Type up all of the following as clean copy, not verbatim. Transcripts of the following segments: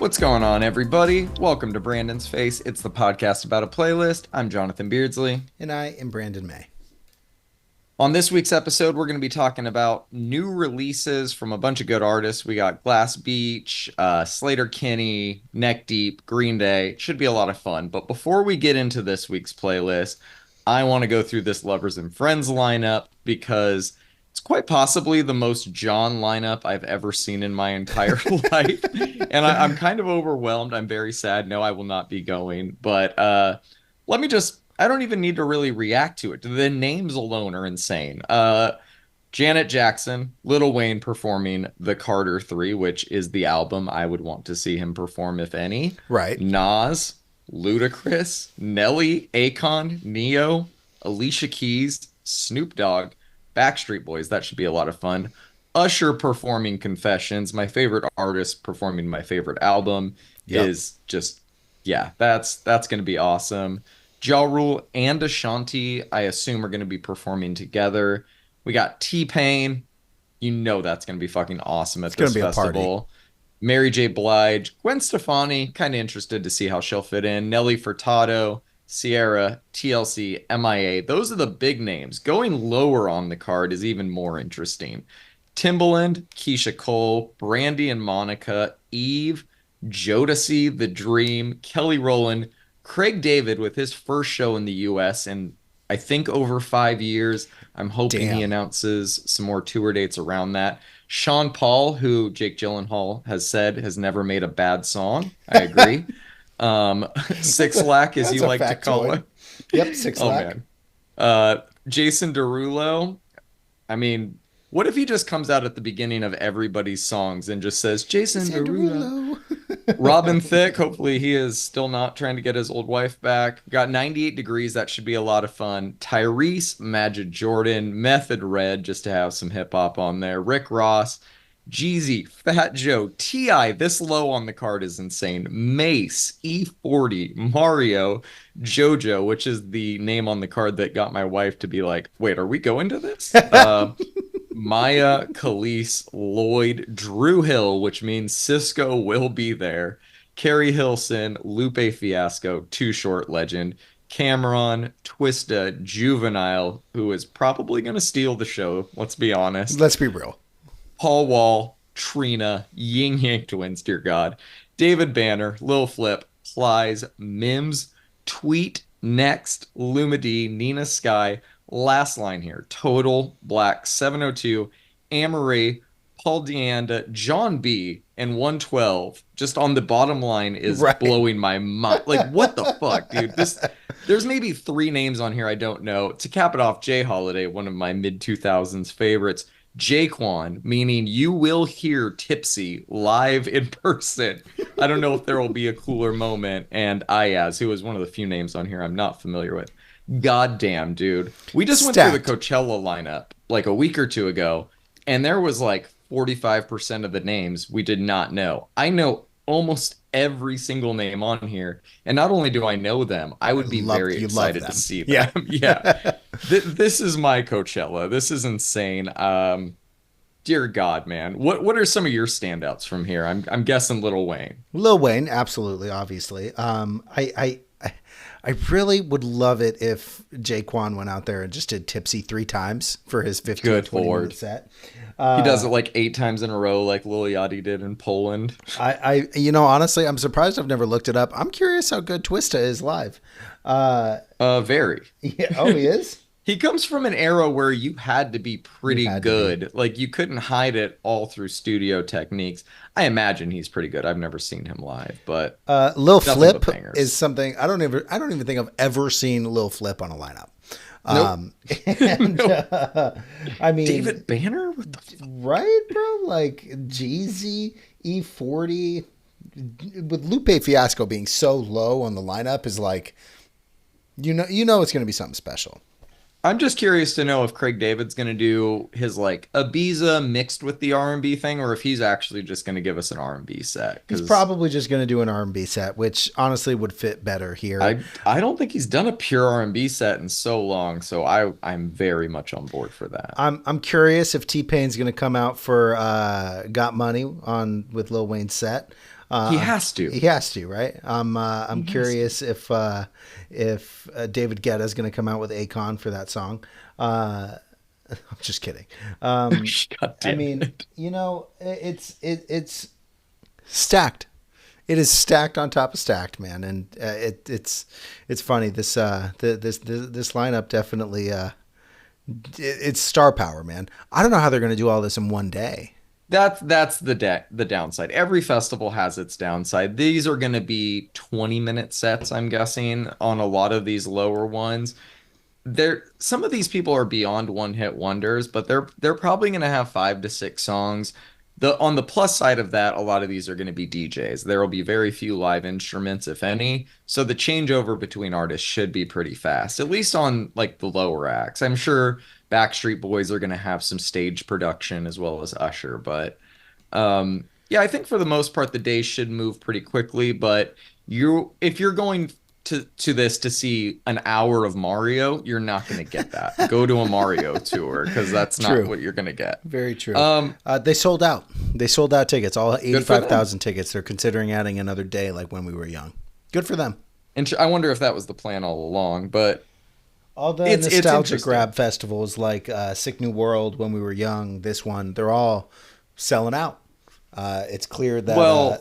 What's going on, everybody? Welcome to Brandon's Face. It's the podcast about a playlist. I'm Jonathan Beardsley. And I am Brandon May. On this week's episode, we're going to be talking about new releases from a bunch of good artists. We got Glass Beach, Sleater-Kinney, Neck Deep, Green Day. Should be a lot of fun. But before we get into this week's playlist, I want to go through this Lovers and Friends lineup because it's quite possibly the most Jon lineup I've ever seen in my entire life. And I'm kind of overwhelmed. I'm very sad. No, I will not be going. But let me just... I don't even need to really react to it. The names alone are insane. Janet Jackson, Lil Wayne performing The Carter 3, which is the album I would want to see him perform, if any. Right. Nas, Ludacris, Nelly, Akon, Neo, Alicia Keys, Snoop Dogg, Backstreet Boys. That should be a lot of fun. Usher performing Confessions. My favorite artist performing my favorite album is just, yeah, that's going to be awesome. Ja Rule and Ashanti, I assume, are going to be performing together. We got T-Pain. You know that's going to be fucking awesome at this festival. Mary J. Blige. Gwen Stefani, kind of interested to see how she'll fit in. Nelly Furtado, Sierra, TLC, MIA. Those are the big names. Going lower on the card is even more interesting. Timbaland, Keisha Cole, Brandy and Monica, Eve, Jodeci, The Dream, Kelly Rowland, Craig David with his first show in the U.S. in, I think, over 5 years. I'm hoping he announces some more tour dates around that. Sean Paul, who Jake Gyllenhaal has said has never made a bad song. I agree. Six Lack, as you like to call it. Yep, Six Lack. Jason Derulo. I mean, what if he just comes out at the beginning of everybody's songs and just says, Jason Derulo. Robin Thicke, hopefully he is still not trying to get his old wife back. Got 98 Degrees, that should be a lot of fun. Tyrese, Majid Jordan, Method Red, just to have some hip-hop on there. Rick Ross, Jeezy, Fat Joe, T.I., this low on the card is insane. Mace, E40, Mario, JoJo, which is the name on the card that got my wife to be like, wait, are we going to this? Maya, Khalees, Lloyd, Drew Hill, which means Cisco will be there. Carrie Hilson, Lupe Fiasco, Too Short Legend, Cameron, Twista, Juvenile, who is probably going to steal the show. Let's be honest. Let's be real. Paul Wall, Trina, Ying Yang Twins, dear God, David Banner, Lil Flip, Plies, Mims, Tweet, Next, Lumidee, Nina Sky. Last line here, Total, Black, 702, Amory, Paul Deanda, John B, and 112. Just on the bottom line is blowing my mind. Like, what the fuck, dude? There's maybe 3 names on here I don't know. To cap it off, Jay Holiday, one of my mid-2000s favorites. Jaquan, meaning you will hear Tipsy live in person. I don't know if there will be a cooler moment. And Ayaz, who is one of the few names on here I'm not familiar with. Goddamn, dude. We just went through the Coachella lineup like a week or two ago, and there was like 45% of the names we did not know. I know almost every single name on here, and not only do I know them, I would be very excited to see them. Yeah. This is my Coachella. This is insane. Dear God, man. What are some of your standouts from here? I'm guessing Lil Wayne. Lil Wayne, absolutely, obviously. I really would love it if Jaquan went out there and just did Tipsy 3 times for his 15-20-minute set. He does it like 8 times in a row, like Lil Yachty did in Poland. Honestly, I'm surprised I've never looked it up. I'm curious how good Twista is live. Very. Yeah. Oh, he is? He comes from an era where you had to be pretty good. Like, you couldn't hide it all through studio techniques. I imagine he's pretty good. I've never seen him live, but Lil Flip is something I don't even think I've ever seen Lil Flip on a lineup. Nope. I mean, David Banner, what the fuck? Right, bro? Like Jeezy, E40, with Lupe Fiasco being so low on the lineup is like, you know, it's going to be something special. I'm just curious to know if Craig David's going to do his like Ibiza mixed with the R&B thing, or if he's actually just going to give us an R&B set. He's probably just going to do an R&B set, which honestly would fit better here. I don't think he's done a pure R&B set in so long, so I'm very much on board for that. I'm curious if T-Pain's going to come out for Got Money with Lil Wayne's set. He Uh, has to. he has to, right? I'm He has to. curious if David Guetta is going to come out with Akon for that song. I'm just kidding. Um, God I damn mean, it. it's stacked. It is stacked on top of stacked, man, and it's funny. This lineup definitely it's star power, man. I don't know how they're going to do all this in one day. That's the downside. Every festival has its downside. These are going to be 20-minute sets, I'm guessing, on a lot of these lower ones. Some of these people are beyond one hit wonders, but they're probably going to have 5 to 6 songs. On the plus side of that, a lot of these are going to be DJs. There will be very few live instruments, if any. So the changeover between artists should be pretty fast, at least on like the lower acts. I'm sure Backstreet Boys are going to have some stage production as well as Usher, but yeah, I think for the most part the day should move pretty quickly. But if you're going to this to see an hour of Mario, you're not going to get that. Go to a Mario tour because that's not True. what you're going to get. Very true. Um, They sold out. They sold out tickets. All Good for them. 85,000 tickets. They're considering adding another day, like when we were young. Good for them. And I wonder if that was the plan all along, but All the it's nostalgia interesting. grab festivals like Sick New World, When We Were Young, this one, they're all selling out. It's clear that Well,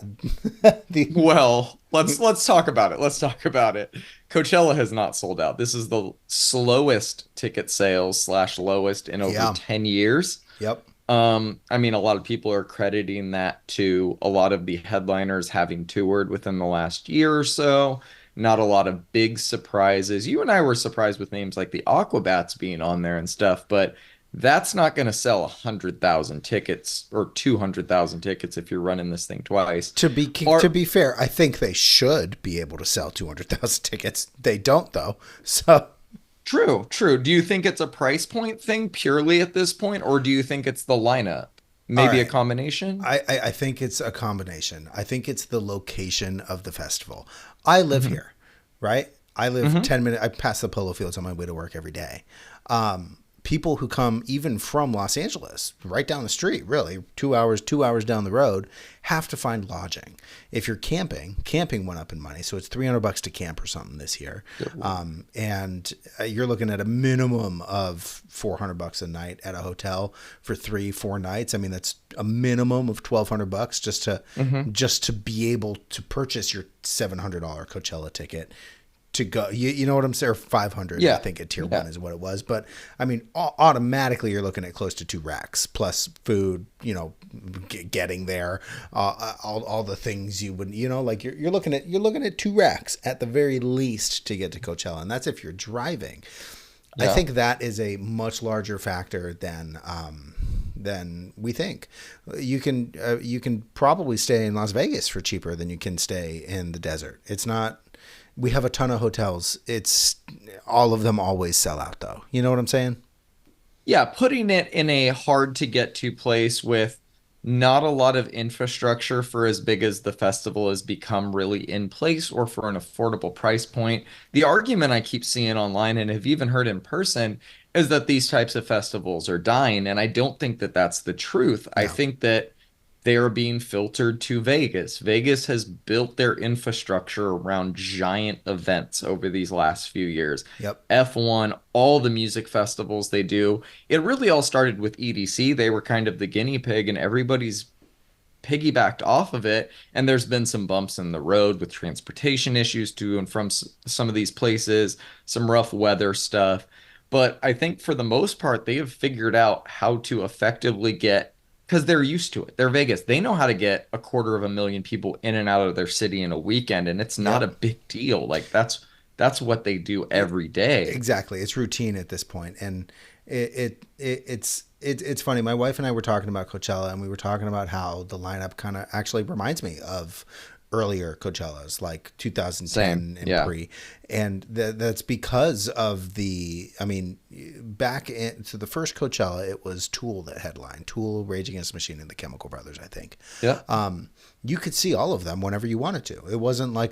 the well, let's talk about it. Let's talk about it. Coachella has not sold out. This is the slowest ticket sales slash lowest in over yeah, 10 years. yep. I mean, a lot of people are crediting that to a lot of the headliners having toured within the last year or so. Not a lot of big surprises. You and I were surprised with names like the Aquabats being on there and stuff, but that's not going to sell 100,000 tickets or 200,000 tickets if you're running this thing twice. To Or be fair, I think they should be able to sell 200,000 tickets. They don't though. So true, true. Do you think it's a price point thing purely at this point, or do you think it's the lineup? all Maybe a right. combination? I think it's a combination. I think it's the location of the festival. I live Hmm. here, right? I live Hmm. 10 minutes. I pass the polo fields on my way to work every day. People who come even from Los Angeles, right down the street, really, 2 hours down the road, have to find lodging. If you're camping, camping went up in money. So it's $300 to camp or something this year. Good Lord. And you're looking at a minimum of $400 a night at a hotel for 3-4 nights. I mean, that's a minimum of $1,200 Hmm. just to be able to purchase your $700 Coachella ticket to go. You know what I'm saying? Or 500, I Yeah. think at tier Yeah. one is what it was. But I mean, automatically you're looking at close to 2 racks plus food. Getting there, all the things you would, like you're looking at 2 racks at the very least to get to Coachella, and that's if you're driving. I Yeah. think that is a much larger factor than we think. You can probably stay in Las Vegas for cheaper than you can stay in the desert. It's not. We have a ton of hotels. It's all of them always sell out though. You know what I'm saying? Yeah, putting it in a hard to get to place with not a lot of infrastructure for as big as the festival has become really in place or for an affordable price point. The argument I keep seeing online and have even heard in person is that these types of festivals are dying. And I don't think that that's the truth. I No. think that they are being filtered to Vegas. Vegas has built their infrastructure around giant events over these last few years. Yep. F1, all the music festivals they do. It really all started with EDC. They were kind of the guinea pig, and everybody's piggybacked off of it. And there's been some bumps in the road with transportation issues to and from some of these places, some rough weather stuff. But I think for the most part, they have figured out how to effectively get, because they're used to it. They're Vegas. They know how to get 250,000 people in and out of their city in a weekend, and it's not a Yep. big deal. Like that's what they do every day. Exactly. It's routine at this point, and it's funny. My wife and I were talking about Coachella, and we were talking about how the lineup kind of actually reminds me of earlier Coachellas, like Same. 2010 and Yeah. pre, and that's because of the. I mean, back in to the first Coachella, it was Tool that headlined. Tool, Rage Against the Machine, and the Chemical Brothers, I think. Yeah. You could see all of them whenever you wanted to. It wasn't like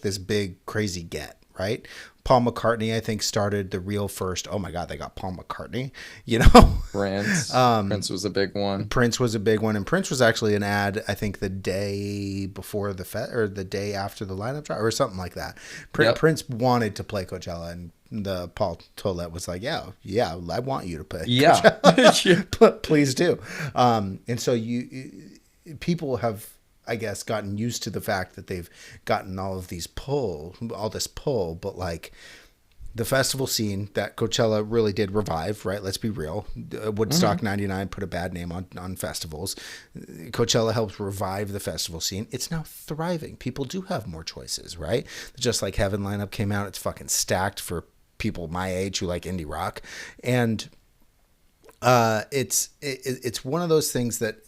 this big crazy get, right? Paul McCartney, I think, started the real first. Oh my God, they got Paul McCartney. You know, Prince was a big one. Prince was a big one, and Prince was actually an ad. I think the day before the or the day after the lineup drop, or something like that. Yep. Prince wanted to play Coachella, and the Paul Tollett was like, "Yeah, yeah, I want you to play Yeah. Yeah. Coachella, please do." And so people have, I guess, gotten used to the fact that they've gotten all this pull, but like the festival scene that Coachella really did revive, right? Let's be real. Woodstock Mhm. 99 put a bad name on festivals. Coachella helped revive the festival scene. It's now thriving. People do have more choices, right? Just Like Heaven lineup came out. It's fucking stacked for people my age who like indie rock. And it's one of those things that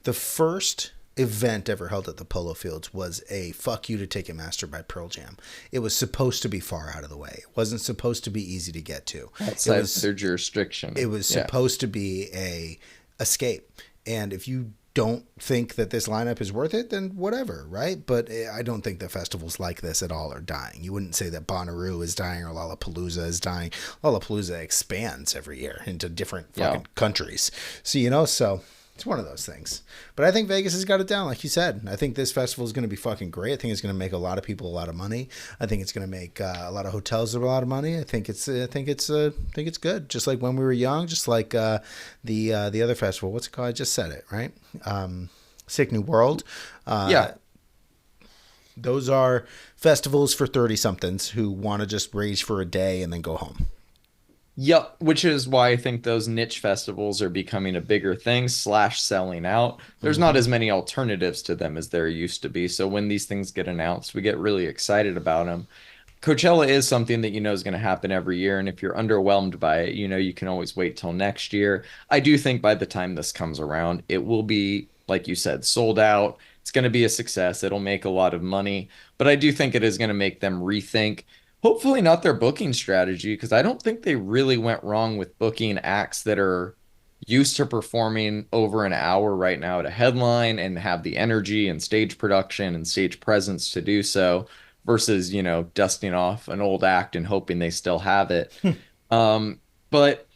the first event ever held at the Polo Fields was a "Fuck You to Ticketmaster" by Pearl Jam. It was supposed to be far out of the way. It wasn't supposed to be easy to get to. Outside of their jurisdiction. It was Yeah. supposed to be a escape. And if you don't think that this lineup is worth it, then whatever, right? But I don't think that festivals like this at all are dying. You wouldn't say that Bonnaroo is dying or Lollapalooza is dying. Lollapalooza expands every year into different Yeah. fucking countries. So, so it's one of those things. But I think Vegas has got it down, like you said. I think this festival is going to be fucking great. I think it's going to make a lot of people a lot of money. I think it's going to make a lot of hotels a lot of money. I think it's good. Just like when we were young, just like the other festival. What's it called? I just said it, right? Sick New World. Uh, Yeah. those are festivals for 30 somethings who want to just rage for a day and then go home. Yep, which is why I think those niche festivals are becoming a bigger thing, slash selling out. There's not Mm-hmm. as many alternatives to them as there used to be. So when these things get announced, we get really excited about them. Coachella is something that you know is going to happen every year. And if you're underwhelmed by it, you know, you can always wait till next year. I do think by the time this comes around, it will be, like you said, sold out. It's going to be a success. It'll make a lot of money. But I do think it is going to make them rethink, hopefully not their booking strategy, because I don't think they really went wrong with booking acts that are used to performing over an hour right now at a headline and have the energy and stage production and stage presence to do so versus, you know, dusting off an old act and hoping they still have it. But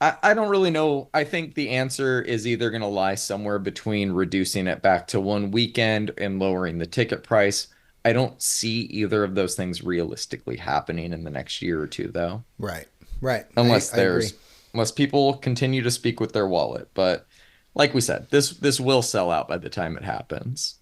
I don't really know. I think the answer is either going to lie somewhere between reducing it back to one weekend and lowering the ticket price. I don't see either of those things realistically happening in the next year or two, though, Right. Right. unless I agree. unless people continue to speak with their wallet. But like we said, this will sell out by the time it happens.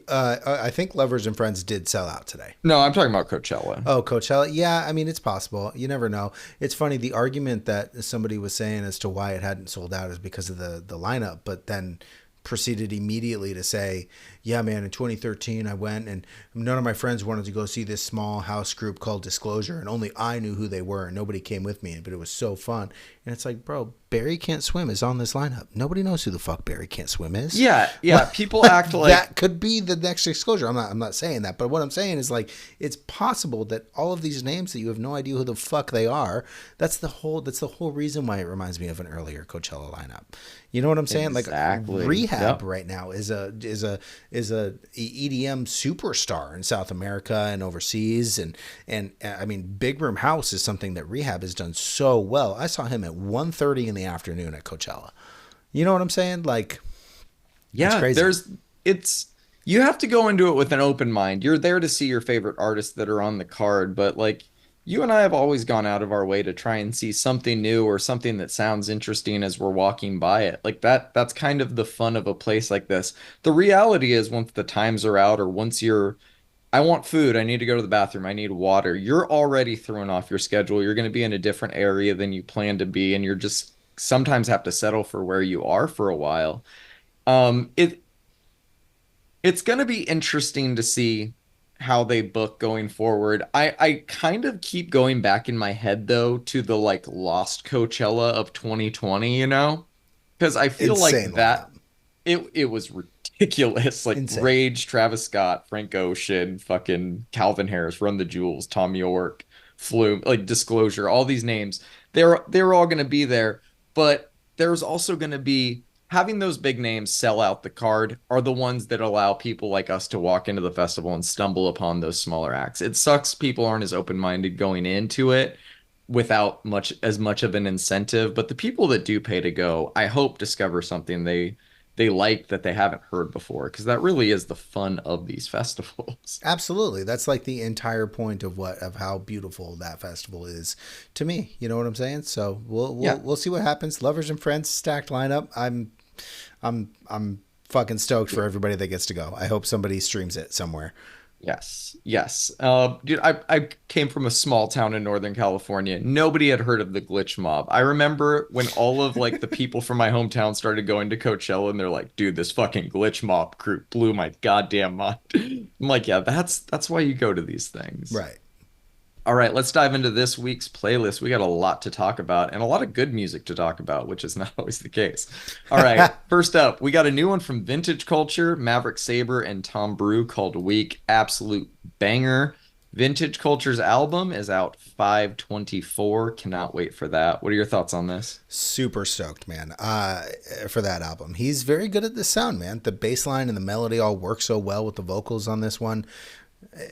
I think Lovers and Friends did sell out today. No, I'm talking about Coachella. Oh, Coachella. Yeah, I mean, it's possible. You never know. It's funny. The argument that somebody was saying as to why it hadn't sold out is because of the lineup, but then proceeded immediately to say, yeah, man, in 2013, I went and none of my friends wanted to go see this small house group called Disclosure, and only I knew who they were, and nobody came with me, but it was so fun. And it's like, bro, Barry Can't Swim is on this lineup. Nobody knows who the fuck Barry Can't Swim is. Yeah, yeah. People act like That could be the next Disclosure. I'm not saying that, but what I'm saying is like it's possible that all of these names that you have no idea who the fuck they are. That's the whole reason why it reminds me of an earlier Coachella lineup. You know what I'm saying? Like exactly. Rehab Yep. right now is a EDM superstar in South America and overseas, and I mean Big Room House is something that Rehab has done so well. I saw him at 1:30 in the afternoon at Coachella. You know what I'm saying? Like it's Yeah, crazy. it's you have to go into it with an open mind. You're there to see your favorite artists that are on the card, but like you and I have always gone out of our way to try and see something new or something that sounds interesting as we're walking by it. Like that's kind of the fun of a place like this. The reality is once the times are out or once you're I want food, I need to go to the bathroom, I need water. You're already throwing off your schedule. You're going to be in a different area than you plan to be and you're just sometimes have to settle for where you are for a while. It's going to be interesting to see how they book going forward. I kind of keep going back in my head though to the like lost Coachella of 2020, you know? Because I feel like Insane lineup. that it was ridiculous. Like Insane. Rage, Travis Scott, Frank Ocean, fucking Calvin Harris, Run the Jewels, Tom York, Flume, like Disclosure, all these names. They're all going to be there, but there's also going to be having those big names sell out the card are the ones that allow people like us to walk into the festival and stumble upon those smaller acts. It sucks people aren't as open-minded going into it without much of an incentive, but the people that do pay to go, I hope discover something they like that they haven't heard before, because that really is the fun of these festivals. Absolutely. That's like the entire point of how beautiful that festival is to me. You know what I'm saying? So we'll we'll Yeah. we'll see what happens. Lovers and Friends stacked lineup. I'm fucking stoked for everybody that gets to go. I hope somebody streams it somewhere. Yes, yes. Dude, I came from a small town in Northern California. Nobody had heard of the Glitch Mob. I remember when all of like the people from my hometown started going to Coachella, and they're like, "Dude, this fucking Glitch Mob crew blew my goddamn mind." I'm like, "Yeah, that's why you go to these things." Right. All right, let's dive into this week's playlist. We got a lot to talk about and a lot of good music to talk about, which is not always the case. All right, first up, we got a new one from Vintage Culture, Maverick Sabre, and Tom Brew called Weak. Absolute banger. Vintage Culture's album is out 5/24. Cannot wait for that. What are your thoughts on this? Super stoked, man. For that album. He's very good at the sound, man. The bass line and the melody all work so well with the vocals on this one.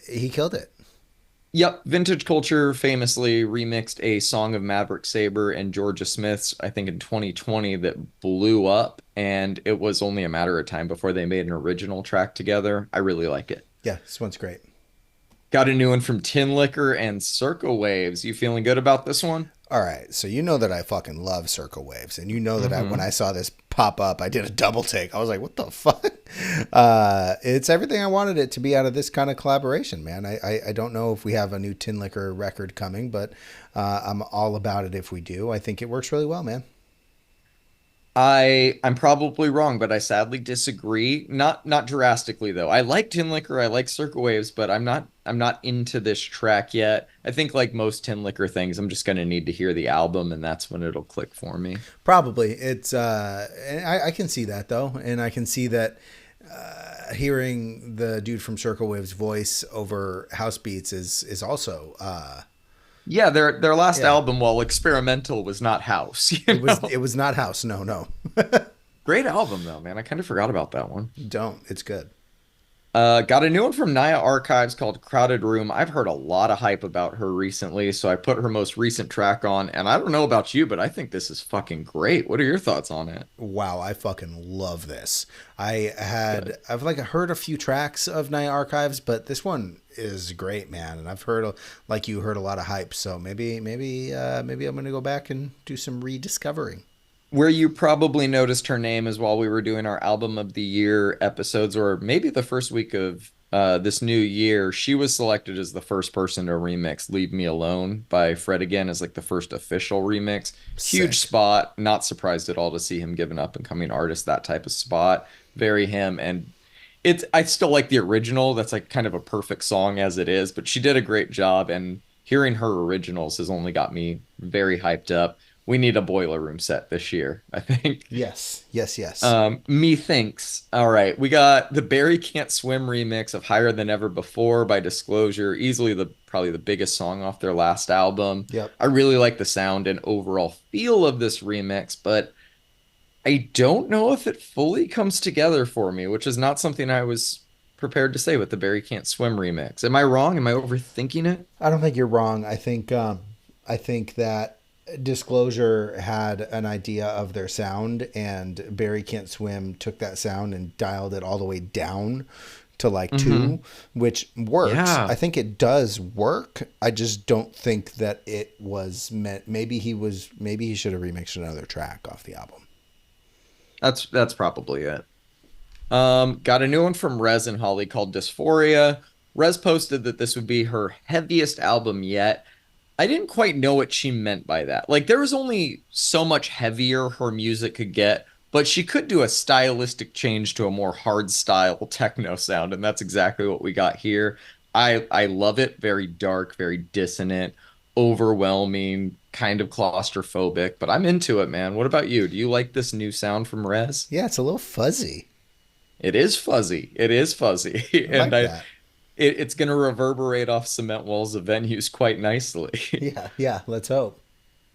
He killed it. Yep, Vintage Culture famously remixed a song of Maverick Sabre and Georgia Smith's, I think in 2020, that blew up, and it was only a matter of time before they made an original track together. I really like it. Yeah, this one's great. Got a new one from Tin Liquor and Circle Waves. You feeling good about this one? All right, so you know that I fucking love Circle Waves, and you know that when Hmm. I saw this pop up, I did a double take. I was like, "What the fuck?" It's everything I wanted it to be out of this kind of collaboration, man. I don't know if we have a new Tin Liquor record coming, but I'm all about it if we do. I think it works really well, man. I'm probably wrong, but I sadly disagree. Not drastically though. I like Tin Liquor, I like Circle Waves, but I'm not into this track yet. I think like most Tin Liquor things, I'm just gonna need to hear the album, and that's when it'll click for me. Probably it's. And I can see that though, and I can see that hearing the dude from Circle Waves' voice over house beats is also Yeah, their last yeah. album, while experimental, was not house, you It know. was not house. No, no. Great album though, man. I kind of forgot about that one. Don't. It's good. Got a new one from Naya Archives called Crowded Room. I've heard a lot of hype about her recently, so I put her most recent track on, and I don't know about you, but I think this is fucking great. What are your thoughts on it? Wow, I fucking love this. Good. I've like heard a few tracks of Night Archives, but this one is great, man. And I've heard like you heard a lot of hype, so maybe I'm gonna go back and do some rediscovering. Where you probably noticed her name is while we were doing our album of the year episodes, or maybe the first week of this new year. She was selected as the first person to remix Leave Me Alone by Fred again as like the first official remix. Huge Sick. spot. Not surprised at all to see him give an up and coming artist that type of spot. Very him. And I still like the original. That's like kind of a perfect song as it is, but she did a great job, and hearing her originals has only got me very hyped up. We need a Boiler Room set this year, I think. Yes, yes, yes. Methinks. All right, we got the Barry Can't Swim remix of Higher Than Ever Before by Disclosure, easily the probably the biggest song off their last album. Yep. I really like the sound and overall feel of this remix, but I don't know if it fully comes together for me, which is not something I was prepared to say with the Barry Can't Swim remix. Am I wrong? Am I overthinking it? I don't think you're wrong. I think that Disclosure had an idea of their sound, and Barry Can't Swim took that sound and dialed it all the way down to like Hmm. two, which works. I Yeah, think it does work. I just don't think that it was meant. Maybe he should have remixed another track off the album. that's probably it. Got a new one from Rez and Holly called Dysphoria. Rez posted that this would be her heaviest album yet. I didn't quite know what she meant by that. Like, there was only so much heavier her music could get, but she could do a stylistic change to a more hard style techno sound, and that's exactly what we got here. I love it. Very dark, very dissonant, overwhelming, kind of claustrophobic, but I'm into it, man. What about you? Do you like this new sound from Rez? Yeah, it's a little fuzzy. It is fuzzy. It is fuzzy. I And like that. it's going to reverberate off cement walls of venues quite nicely. Yeah, yeah. Let's hope.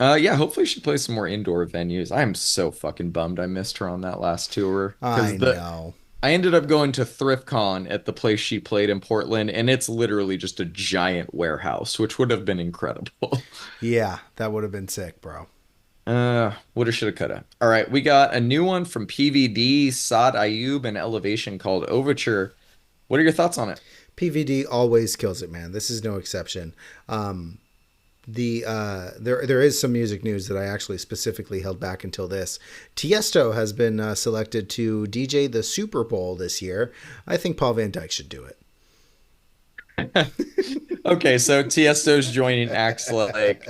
Yeah, hopefully she plays some more indoor venues. I am so fucking bummed I missed her on that last tour I because the know. I ended up going to ThriftCon at the place she played in Portland, and it's literally just a giant warehouse, which would have been incredible. Yeah, that would have been sick, bro. Woulda, shoulda, coulda. All right, we got a new one from PVD, Saad Ayub, and Elevation called Overture. What are your thoughts on it? PVD always kills it, man. This is no exception. There is some music news that I actually specifically held back until this. Tiesto has been selected to DJ the Super Bowl this year. I think Paul Van Dyke should do it. Okay, so Tiesto's joining acts like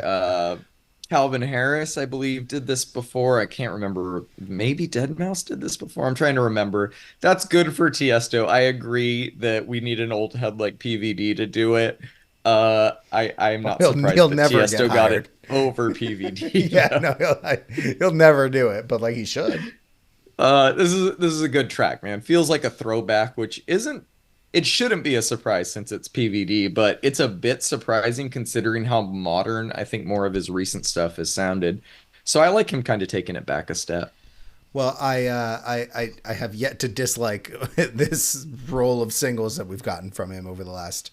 Calvin Harris, I believe, did this before. I can't remember. Maybe Dead Mouse did this before. I'm trying to remember. That's good for Tiesto. I agree that we need an old head like PVD to do it. I'm not He'll surprised that never get Tiesto got hired. it over PVD Yeah, though. no, he'll never do it, but like he should. This is a good track, man. Feels like a throwback, which isn't it shouldn't be a surprise since it's PVD, but it's a bit surprising considering how modern I think more of his recent stuff has sounded. So I like him kind of taking it back a step. Well, I have yet to dislike this roll of singles that we've gotten from him over the last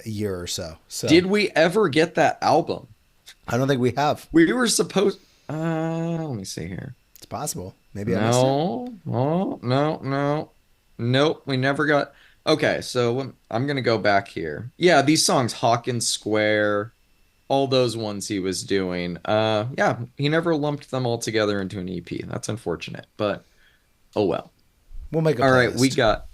year or so. So Did we ever get that album? I don't think we have. We were supposed let me see here. It's possible. Maybe I missed it. No, oh, no, no. Nope, we never got. Okay, so I'm gonna go back here. Yeah, these songs, Hawkins Square, all those ones he was doing. Yeah, he never lumped them all together into an EP. That's unfortunate, but oh well. We'll make a All right, we playlist. got.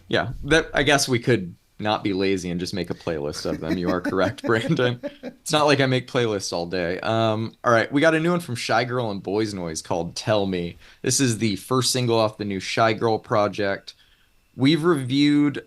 Yeah, that I guess we could not be lazy and just make a playlist of them. You are correct, Brandon. It's not like I make playlists all day. All right, we got a new one from Shy Girl and Boys Noise called "Tell Me." This is the first single off the new Shy Girl project. We've reviewed,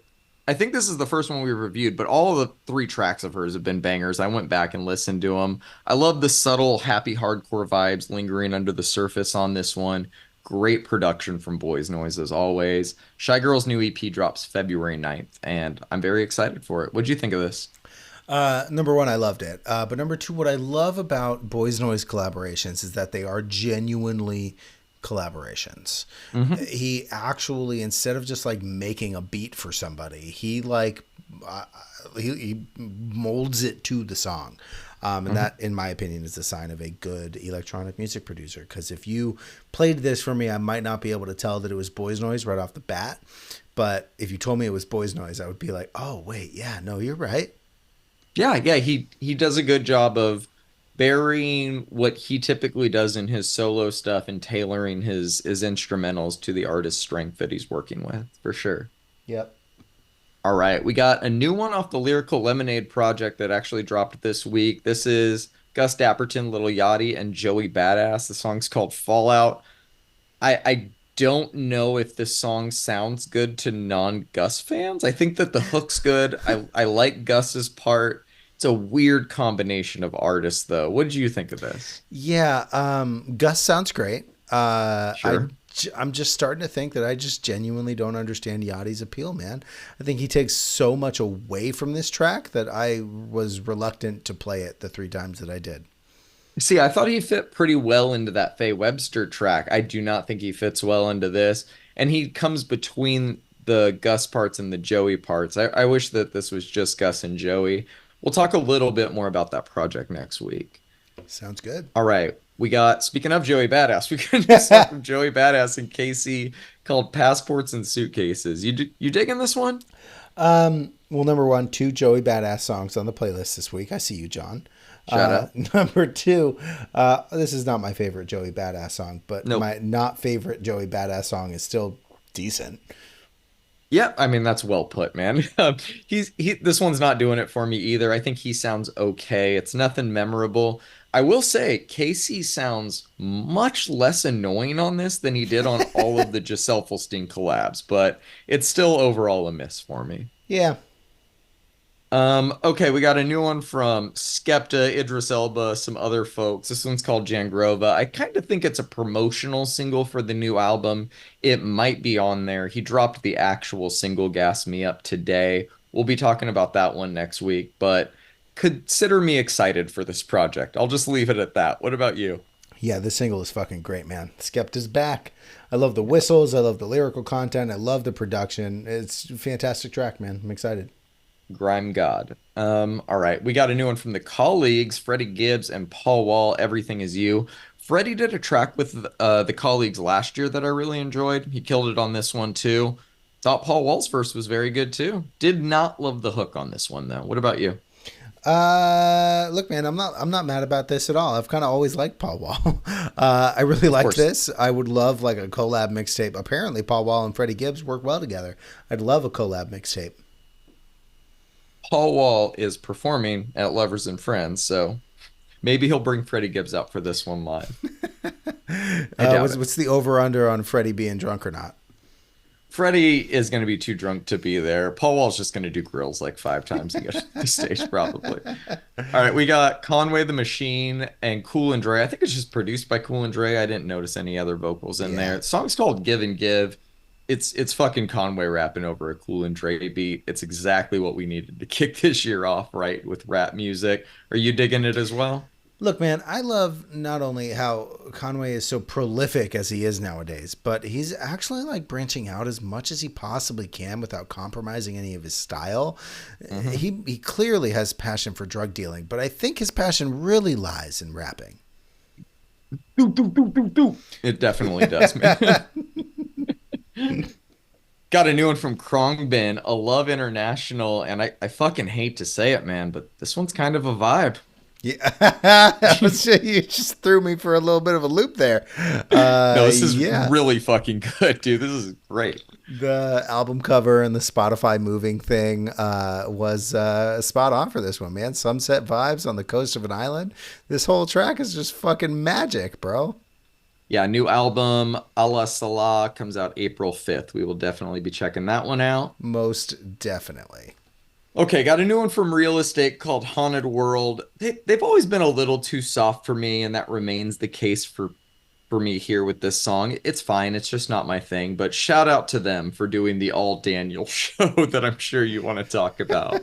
I think this is the first one we reviewed, but all of the three tracks of hers have been bangers. I went back and listened to them. I love the subtle, happy hardcore vibes lingering under the surface on this one. Great production from Boys Noise as always. Shy Girl's new EP drops February 9th, and I'm very excited for it. What'd you think of this? Number one, I loved it. But number two, what I love about Boys Noise collaborations is that they are genuinely collaborations. Hmm. He actually, instead of just like making a beat for somebody, he like uh, he molds it to the song. And Hmm. that, in my opinion, is a sign of a good electronic music producer. Because if you played this for me, I might not be able to tell that it was Boys Noise right off the bat. But if you told me it was Boys Noise, I would be like, oh, wait, yeah, no, you're right. Yeah, he does a good job of burying what he typically does in his solo stuff and tailoring his instrumentals to the artist's strength that he's working with, for sure. Yep. All right, we got a new one off the Lyrical Lemonade project that actually dropped this week. This is Gus Dapperton, Little Yachty, and Joey Badass. The song's called Fallout. I don't know if this song sounds good to non-Gus fans. I think that the hook's good. I like Gus's part. It's a weird combination of artists, though. What did you think of this? Yeah, Gus sounds great. Sure. I'm just starting to think that I just genuinely don't understand Yachty's appeal, man. I think he takes so much away from this track that I was reluctant to play it the three times that I did. See, I thought he fit pretty well into that Faye Webster track. I do not think he fits well into this. And he comes between the Gus parts and the Joey parts. I wish that this was just Gus and Joey. We'll talk a little bit more about that project next week. Sounds good. All right. We got, speaking of Joey Badass, we got a new song from Joey Badass and Casey called Passports and Suitcases. You digging this one? Well, number one, two Joey Badass songs on the playlist this week. I see you, John. Shut up. Number two, this is not my favorite Joey Badass song, but Nope. my not favorite Joey Badass song is still decent. Yeah, I mean that's well put, man. This one's not doing it for me either. I think he sounds okay. It's nothing memorable. I will say Casey sounds much less annoying on this than he did on all of the Giselle Fulstein collabs, but it's still overall a miss for me. Yeah, Okay, we got a new one from Skepta, Idris Elba, some other folks. This one's called Jangrova. I kind of think it's a promotional single for the new album. It might be on there. He dropped the actual single Gas Me Up today. We'll be talking about that one next week, but consider me excited for this project. I'll just leave it at that. What about you? Yeah, this single is fucking great, man. Skepta's back. I love the whistles. I love the lyrical content. I love the production. It's a fantastic track, man. I'm excited. Grime God. All right. We got a new one from the colleagues, Freddie Gibbs and Paul Wall, Everything Is You. Freddie did a track with the colleagues last year that I really enjoyed. He killed it on this one too. Thought Paul Wall's verse was very good too. Did not love the hook on this one though. What about you? Look, man, I'm not mad about this at all. I've kind of always liked Paul Wall. I really Of liked course. this. I would love like a collab mixtape. Apparently, Paul Wall and Freddie Gibbs work well together. I'd love a collab mixtape. Paul Wall is performing at Lovers and Friends, so maybe he'll bring Freddie Gibbs out for this one live. I doubt it. What's the over under on Freddie being drunk or not? Freddie is going to be too drunk to be there. Paul Wall's just going to do grills like 5 times and get to the stage, probably. All right, we got Conway the Machine and Cool and Dre. I think it's just produced by Cool and Dre. I didn't notice any other vocals in Yeah. there. The song's called Give and Give. It's fucking Conway rapping over a Cool and Dre beat. It's exactly what we needed to kick this year off, right, with rap music. Are you digging it as well? Look, man, I love not only how Conway is so prolific as he is nowadays, but he's actually like branching out as much as he possibly can without compromising any of his style. Hmm. He clearly has passion for drug dealing, but I think his passion really lies in rapping. Doo, doo, doo, doo, doo. It definitely does, man. Got a new one from Krongbin, A Love International, and I fucking hate to say it, man, but this one's kind of a vibe. Yeah, you just threw me for a little bit of a loop there. No, this is Yeah, really fucking good, dude. This is great. the album cover and the Spotify moving thing was spot on for this one, man. Sunset vibes on the coast of an island. This whole track is just fucking magic, bro. Yeah, new album, Allah Salah, comes out April 5th. We will definitely be checking that one out. Most definitely. Okay, got a new one from Real Estate called Haunted World. They've always been a little too soft for me, and that remains the case for me here with this song. It's fine, it's just not my thing, but shout out to them for doing the all Daniel show that I'm sure you want to talk about.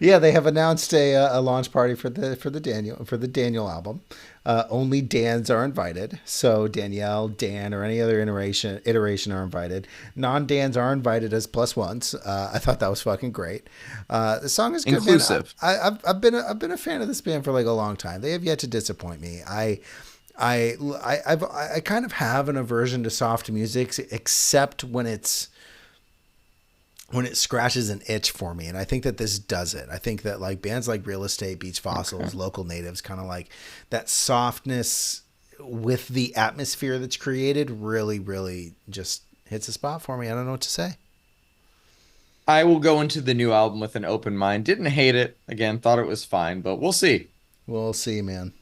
Yeah, they have announced a launch party for the Daniel album. Only Dans are invited, so Danielle, Dan, or any other iteration are invited. Non-Dans are invited as plus ones. I thought that was fucking great. The song is good, man. Inclusive. I've been a fan of this band for like a long time. They have yet to disappoint me. I kind of have an aversion to soft music, except when it scratches an itch for me. And I think that this does it. I think that like bands like Real Estate, Beach Fossils, Okay. Local Natives, kind of like that softness with the atmosphere that's created really, really just hits a spot for me. I don't know what to say. I will go into the new album with an open mind. Didn't hate it. Again, thought it was fine, but we'll see. We'll see, man.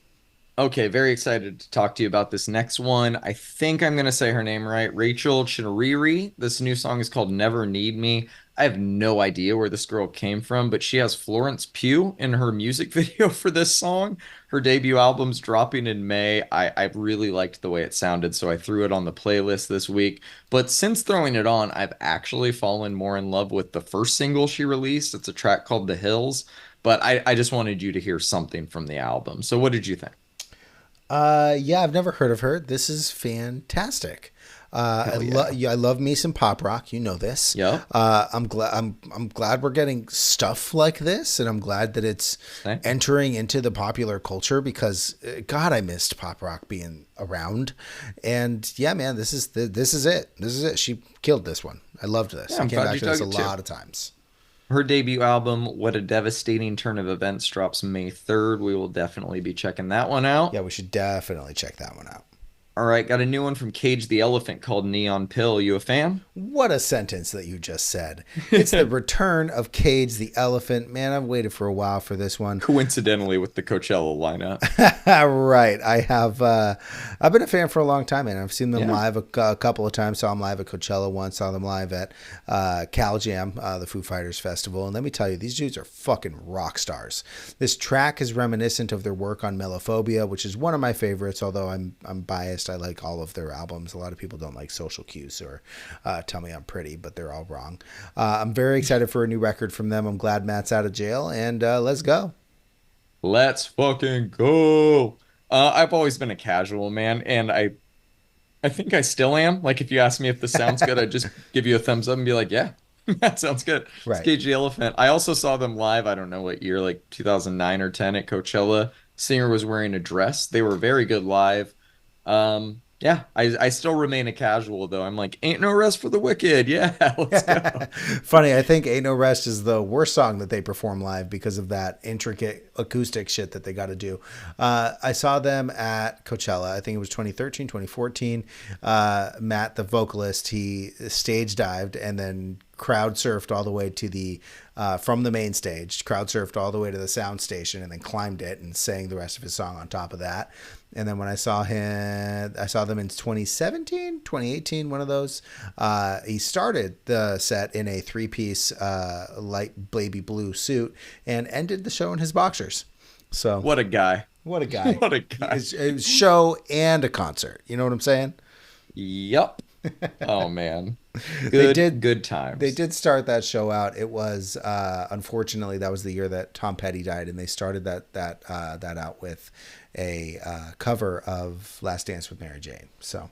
Okay, very excited to talk to you about this next one. I think I'm going to say her name right. Rachel Chinriri. This new song is called Never Need Me. I have no idea where this girl came from, but she has Florence Pugh in her music video for this song. Her debut album's dropping in May. I really liked the way it sounded, so I threw it on the playlist this week. But since throwing it on, I've actually fallen more in love with the first single she released. It's a track called The Hills, but I just wanted you to hear something from the album. So what did you think? Yeah, I've never heard of her. This is fantastic. Hell yeah. I love me some pop rock. You know this. Yep. I'm glad we're getting stuff like this, and I'm glad that it's Same. entering into the popular culture because God, I missed pop rock being around. And yeah, man, this is this is it. This is it. She killed this one. I loved this. Yeah, I I'm came glad back you to this dug a it too. lot of times. Her debut album, What a Devastating Turn of Events, drops May 3rd. We will definitely be checking that one out. Yeah, we should definitely check that one out. All right, got a new one from Cage the Elephant called Neon Pill. You a fan? What a sentence that you just said. It's the return of Cage the Elephant. Man, I've waited for a while for this one. Coincidentally with the Coachella lineup. Right. I've been a fan for a long time, and I've seen them Yeah. live a couple of times. Saw them live at Coachella once, saw them live at Cal Jam, the Foo Fighters Festival. And let me tell you, these dudes are fucking rock stars. This track is reminiscent of their work on Melophobia, which is one of my favorites, although I'm biased. artist. I like all of their albums. A lot of people don't like Social Cues or Tell Me I'm Pretty, but they're all wrong. I'm very excited for a new record from them. I'm glad Matt's out of jail, and let's go. Let's fucking go. I've always been a casual man, and I think I still am. Like, if you ask me if this sounds good, I'd just give you a thumbs up and be like, yeah, that sounds good. It's Right. Cage the Elephant. I also saw them live, I don't know what year, like 2009 or 10 at Coachella. Singer was wearing a dress. They were very good live. Yeah, I still remain a casual, though. I'm like, ain't no rest for the wicked. Yeah, let's go. Funny, I think Ain't No Rest is the worst song that they perform live because of that intricate acoustic shit that they got to do. I saw them at Coachella. I think it was 2013, 2014. Matt, the vocalist, he stage dived and then crowd surfed all the way to the from the main stage, crowd surfed all the way to the sound station, and then climbed it and sang the rest of his song on top of that. And then when I saw them in 2017, 2018, one of those. He started the set in a three-piece light baby blue suit and ended the show in his boxers. So What a guy. what a guy! What a guy. It was a show and a concert. You know what I'm saying? Yup. Oh man. They Good They times. did start that show out. It was unfortunately that was the year that Tom Petty died, and they started that out with a cover of "Last Dance with Mary Jane." So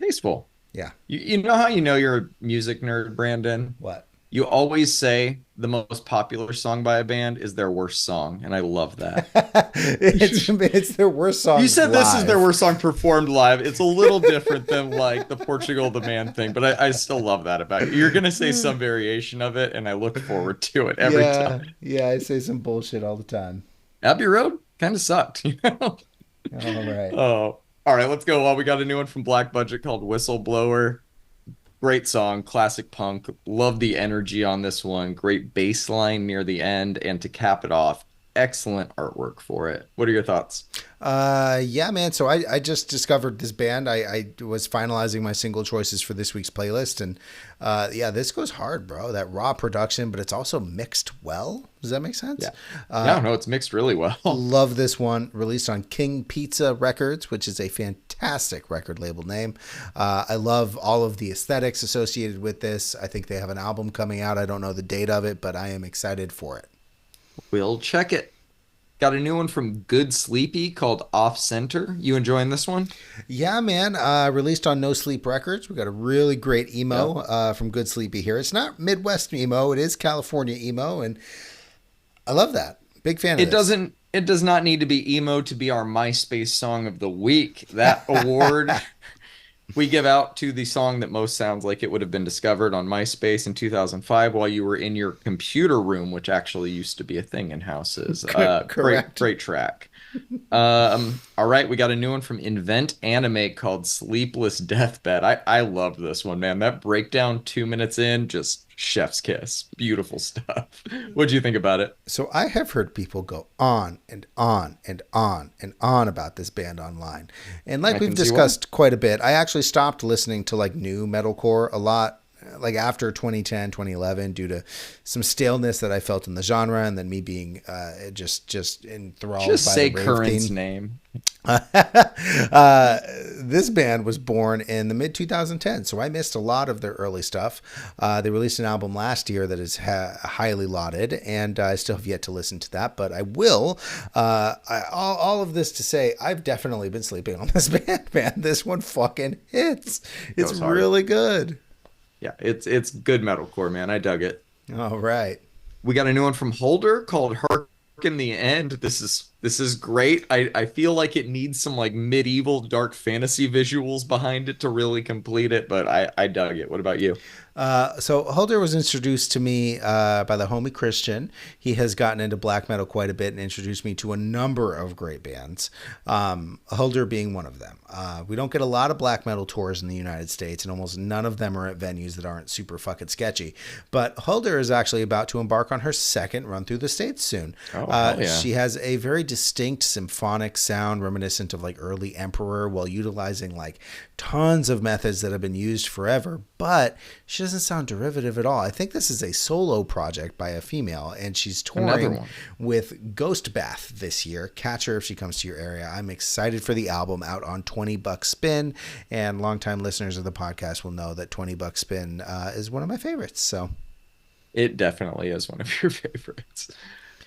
Tasteful. yeah, You know how you know you're a music nerd, Brandon? what? You always say the most popular song by a band is their worst song, and I love that. It's their worst song. You said this is their live. worst song performed live. It's a little different than like the Portugal the Man thing, but I still love that about you. You're gonna say some variation of it, and I look forward to it every Yeah, time. yeah. I say some bullshit all the time. Abbey Road kind of sucked, you know? All right. Oh, all right, let's go. Well, we got a new one from Black Budget called Whistleblower. Great song, classic punk. Love the energy on this one. Great bass line near the end. And to cap it off, excellent artwork for it. What are your thoughts? Yeah, man. So I just discovered this band. I was finalizing my single choices for this week's playlist, and yeah, this goes hard, bro. That raw production, but it's also mixed well. Does that make sense? Yeah. Yeah, no, it's mixed really well. Love this one. Released on King Pizza Records, which is a fantastic record label name. I love all of the aesthetics associated with this. I think they have an album coming out. I don't know the date of it, but I am excited for it. We'll check it. Got a new one from Good Sleepy called Off Center. You enjoying this one? Yeah, man. Released on No Sleep Records. We got a really great Yeah. emo from Good Sleepy here. It's not Midwest emo. It is California emo, and I love that. Big fan of this. It does not need to be emo to be our MySpace song of the week. That award we give out to the song that most sounds like it would have been discovered on MySpace in 2005 while you were in your computer room, which actually used to be a thing in houses. Correct. Great track. All right, we got a new one from Invent Anime called Sleepless Deathbed. I love this one, man. That breakdown 2 minutes in, just chef's kiss. Beautiful stuff. What'd you think about it? So I have heard people go on and on and on and on about this band online. And like I we've can see why. discussed quite a bit, I actually stopped listening to like new metalcore a lot like after 2010, 2011 due to some staleness that I felt in the genre and then me being just enthralled Just by say the rave Current's theme. name. This band was born in the mid 2010s, so I missed a lot of their early stuff. They released an album last year that is highly lauded, and I still have yet to listen to that, but I will. All of this to say, I've definitely been sleeping on this band, man. This one fucking hits. It's Goes hard. really good. Yeah, it's good metalcore, man. I dug it. All right. We got a new one from Holder called Hark in the End. This is great. I feel like it needs some like medieval dark fantasy visuals behind it to really complete it, but I dug it. What about you? So Holder was introduced to me by the homie Christian. He has gotten into black metal quite a bit and introduced me to a number of great bands. Holder being one of them. We don't get a lot of black metal tours in the United States, and almost none of them are at venues that aren't super fucking sketchy. But Holder is actually about to embark on her second run through the States soon. Oh, hell yeah. She has a very distinct symphonic sound reminiscent of like early Emperor while utilizing like tons of methods that have been used forever, but she doesn't sound derivative at all. I think this is a solo project by a female, and she's Another touring one. with Ghost Bath this year. Catch her if she comes to your area. I'm excited for the album out on 20 Buck Spin, and longtime listeners of the podcast will know that 20 Buck Spin is one of my favorites. So It definitely is one of your favorites.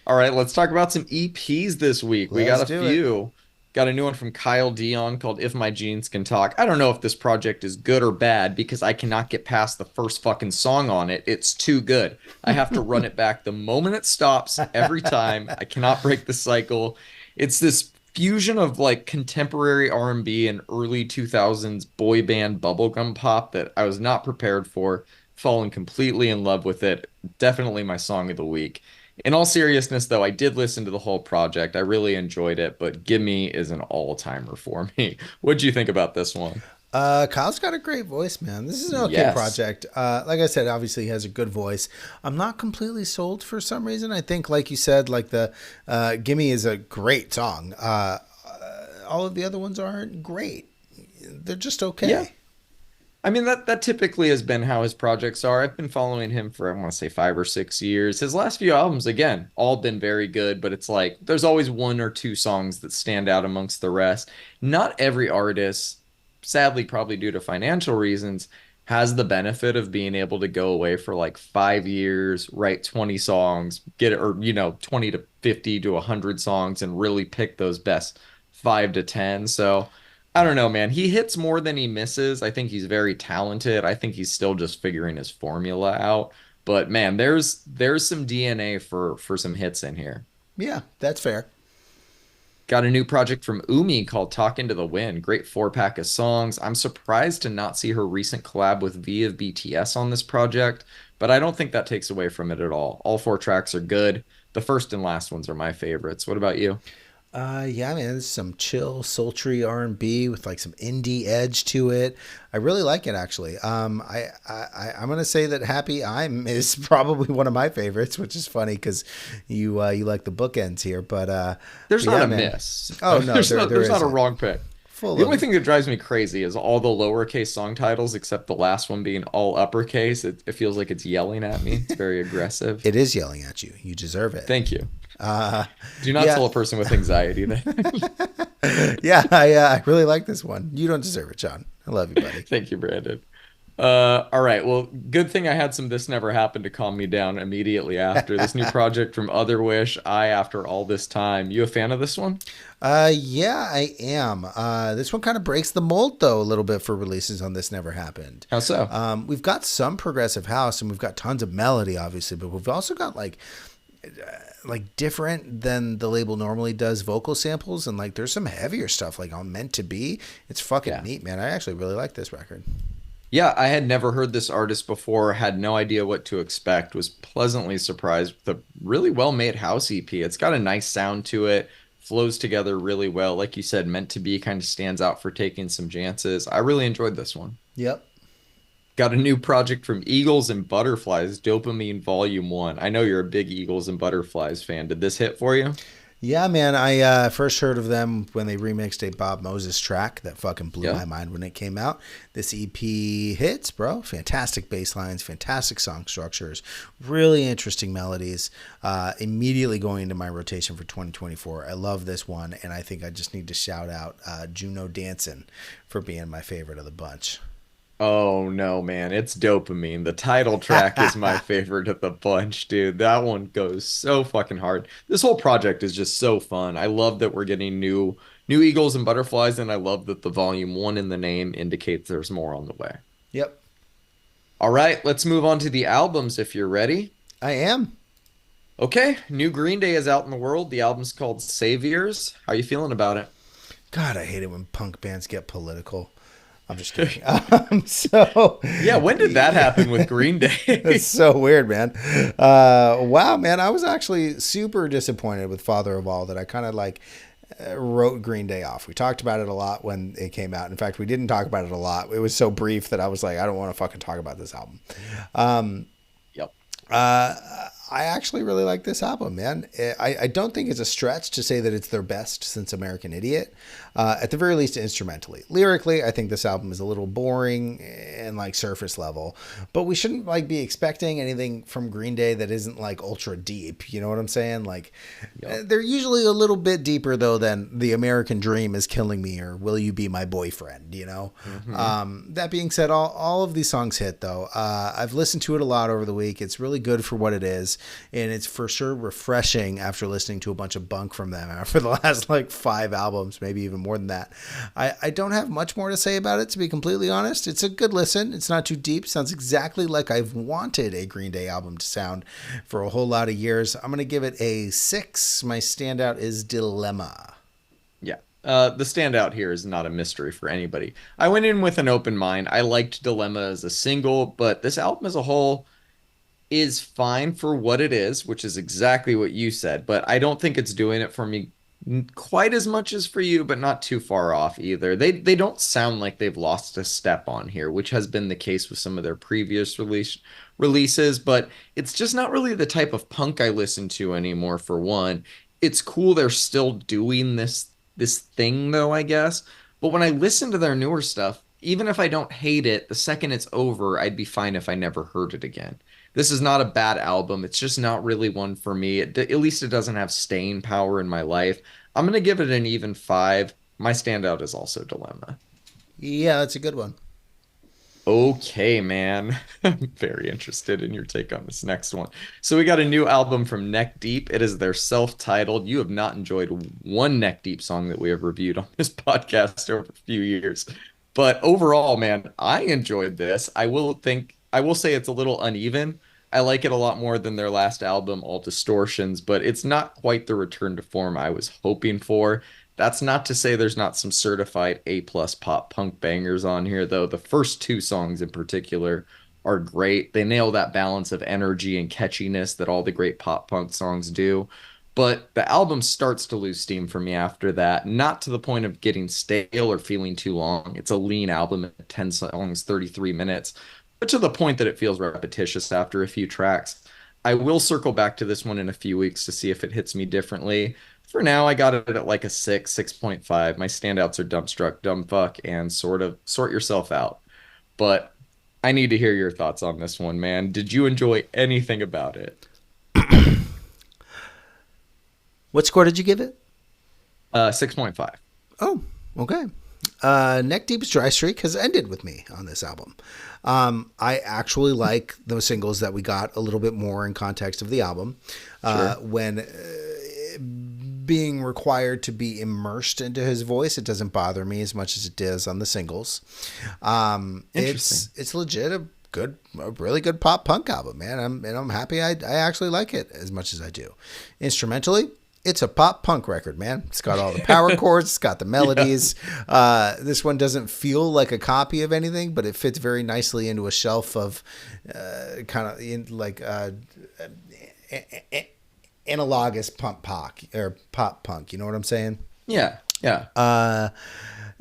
All right, let's talk about some EPs this week. We got let's a do it. few. Got a new one from Kyle Dion called If My Jeans Can Talk. I don't know if this project is good or bad because I cannot get past the first fucking song on it. It's too good. I have to run it back the moment it stops every time. I cannot break the cycle. It's this fusion of like contemporary R&B and early 2000s boy band bubblegum pop that I was not prepared for. Fallen completely in love with it. Definitely my song of the week. In all seriousness, though, I did listen to the whole project. I really enjoyed it, but Gimme is an all-timer for me. What'd you think about this one? Kyle's got a great voice, man. This is an okay Yes. project. Like I said, obviously he has a good voice. I'm not completely sold for some reason. I think, like you said, like the "Gimme" is a great song. All of the other ones aren't great. They're just Yeah. okay. I mean, that typically has been how his projects are. I've been following him for, I want to say, 5 or 6 years. His last few albums, again, all been very good, but it's like there's always one or two songs that stand out amongst the rest. Not every artist, sadly, probably due to financial reasons, has the benefit of being able to go away for like 5 years, write 20 songs, get it, or, 20 to 50 to 100 songs and really pick those best 5 to 10. So. I don't know, man. He hits more than he misses. I think he's very talented. I think he's still just figuring his formula out. But man, there's some DNA for some hits in here. Yeah, that's fair. Got a new project from Umi called Talk Into the Wind. Great 4 pack of songs. I'm surprised to not see her recent collab with V of BTS on this project, but I don't think that takes away from it at all. All 4 tracks are good. The first and last ones are my favorites. What about you? Yeah, man, there's some chill, sultry R&B with like some indie edge to it. I really like it actually. I'm gonna say that Happy I'm is probably one of my favorites, which is funny because you like the bookends here, There's but not yeah, a man. miss. Oh no, there There's not a isn't. wrong pick. Full The only of thing that drives me crazy is all the lowercase song titles, except the last one being all uppercase. It feels like it's yelling at me. It's very aggressive. it is yelling at you. You deserve it. Thank you. Uh, Do not yeah, tell a person with anxiety that. yeah, I really like this one. You don't deserve it, John. I love you, buddy. Thank you, Brandon. All right. Well, good thing I had some This Never Happened to calm me down immediately after this new project from Otherwish. After all this time. You a fan of this one? Yeah, I am. This one kind of breaks the mold though a little bit for releases on This Never Happened. How so? We've got some progressive house and we've got tons of melody, obviously, but we've also got like different than the label normally does vocal samples, and like there's some heavier stuff like on Meant to Be. It's fucking Yeah. neat, man. I actually really like this record. Yeah, I had never heard this artist before, had no idea what to expect, was pleasantly surprised with a really well-made house EP. It's got a nice sound to it, flows together really well. Like you said, Meant to Be kind of stands out for taking some chances. I really enjoyed this one. Yep. Got a new project from Eagles and Butterflies, Dopamine Volume 1. I know you're a big Eagles and Butterflies fan. Did this hit for you? Yeah, man. I first heard of them when they remixed a Bob Moses track that fucking blew Yeah. my mind when it came out. This EP hits, bro. Fantastic bass lines, fantastic song structures, really interesting melodies. Immediately going into my rotation for 2024. I love this one, and I think I just need to shout out Juno Danson for being my favorite of the bunch. Oh no, man, it's Dopamine. The title track is my favorite of the bunch, dude. That one goes so fucking hard. This whole project is just so fun. I love that we're getting new Eagles and Butterflies, and I love that the volume 1 in the name indicates there's more on the way. Yep, All right, let's move on to the albums if you're ready. I am. Okay, new Green Day is out in the world. The album's called Saviors. How you feeling about it? God, I hate it when punk bands get political. I'm just kidding. So Yeah, when did that happen with Green it's Day? so weird, man. Wow, man. I was actually super disappointed with Father of All that I kind of like wrote Green Day off. We talked about it a lot when it came out. In fact, we didn't talk about it a lot. It was so brief that I was like, I don't want to fucking talk about this album. Um, Yep. uh, I actually really like this album, man. I don't think it's a stretch to say that it's their best since American Idiot. At the very least, instrumentally. Lyrically, I think this album is a little boring and like surface level. But we shouldn't like be expecting anything from Green Day that isn't like ultra deep. You know what I'm saying? Like Yep. they're usually a little bit deeper though than The American Dream is Killing Me or Will You Be My Boyfriend. You know. Hmm. That being said, all of these songs hit though. I've listened to it a lot over the week. It's really good for what it is, and it's for sure refreshing after listening to a bunch of bunk from them for the last like 5 albums, maybe even more than that. I don't have much more to say about it, to be completely honest. It's a good listen. It's not too deep. Sounds exactly like I've wanted a Green Day album to sound for a whole lot of years. I'm gonna give it a 6. My standout is Dilemma. Yeah. The standout here is not a mystery for anybody. I went in with an open mind. I liked Dilemma as a single, but this album as a whole is fine for what it is, which is exactly what you said. But I don't think it's doing it for me quite as much as for you, but not too far off either. They don't sound like they've lost a step on here, which has been the case with some of their previous releases. But it's just not really the type of punk I listen to anymore. For one, it's cool they're still doing this thing though, I guess. But when I listen to their newer stuff, even if I don't hate it, the second it's over, I'd be fine if I never heard it again. This is not a bad album. It's just not really one for me. At least it doesn't have staying power in my life. I'm going to give it an even 5. My standout is also Dilemma. Yeah, that's a good one. Okay, man. I'm very interested in your take on this next one. So we got a new album from Neck Deep. It is their self-titled. You have not enjoyed one Neck Deep song that we have reviewed on this podcast over a few years. But overall, man, I enjoyed this. I will say it's a little uneven. I like it a lot more than their last album, All Distortions, but it's not quite the return to form I was hoping for. That's not to say there's not some certified A plus pop punk bangers on here, though. The first 2 songs in particular are great. They nail that balance of energy and catchiness that all the great pop punk songs do. But the album starts to lose steam for me after that, not to the point of getting stale or feeling too long. It's a lean album at 10 songs, 33 minutes, but to the point that it feels repetitious after a few tracks. I will circle back to this one in a few weeks to see if it hits me differently. For now, I got it at like a 6, 6.5. My standouts are Dumbstruck, Dumbfuck, and sort of Sort Yourself Out. But I need to hear your thoughts on this one, man. Did you enjoy anything about it? What score did you give it? 6.5. Oh, okay. Neck Deep's Dry Streak has ended with me on this album. I actually like those singles that we got a little bit more in context of the album. Sure. When being required to be immersed into his voice, it doesn't bother me as much as it does on the singles. Interesting. It's legit a really good pop punk album, man. I'm happy I actually like it as much as I do. Instrumentally, it's a pop punk record, man. It's got all the power chords. It's got the melodies. Yeah. This one doesn't feel like a copy of anything, but it fits very nicely into a shelf of kind of like analogous pop punk. You know what I'm saying? Yeah, yeah.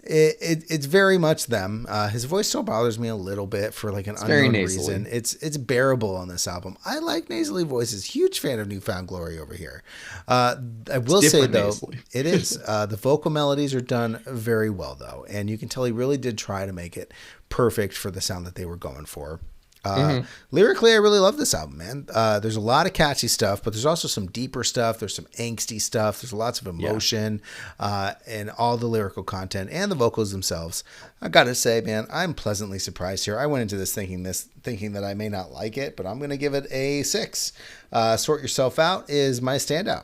It's very much them. His voice still bothers me a little bit for like an unknown reason. It's bearable on this album. I like nasally voices. Huge fan of Newfound Glory over here. I will say though, nasally. It is the vocal melodies are done very well though, and you can tell he really did try to make it perfect for the sound that they were going for. Lyrically, I really love this album, man. There's a lot of catchy stuff, but there's also some deeper stuff. There's some angsty stuff. There's lots of emotion and all the lyrical content and the vocals themselves. I gotta say, man, I'm pleasantly surprised here. I went into this thinking that I may not like it, but I'm gonna give it a 6. Sort Yourself Out is my standout.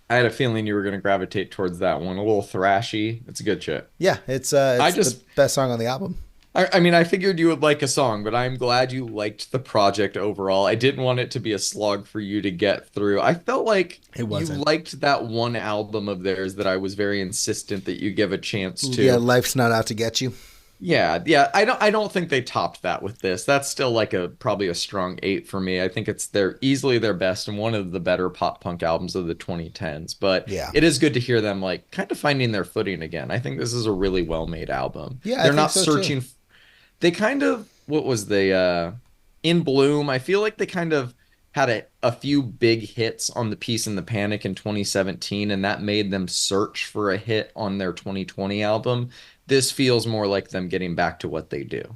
I had a feeling you were going to gravitate towards that one. A little thrashy. It's a good shit. Yeah, it's the best song on the album. I mean, I figured you would like a song, but I'm glad you liked the project overall. I didn't want it to be a slog for you to get through. I felt like you liked that one album of theirs that I was very insistent that you give a chance to. Yeah, Life's Not Out to Get You. Yeah. I don't think they topped that with this. That's still like probably a strong 8 for me. I think it's easily their best and one of the better pop punk albums of the 2010s. But yeah, it is good to hear them like kind of finding their footing again. I think this is a really well made album. Yeah, they're not searching. They kind of, what was they, In Bloom, I feel like they kind of had a few big hits on the Peace and the Panic in 2017, and that made them search for a hit on their 2020 album. This feels more like them getting back to what they do.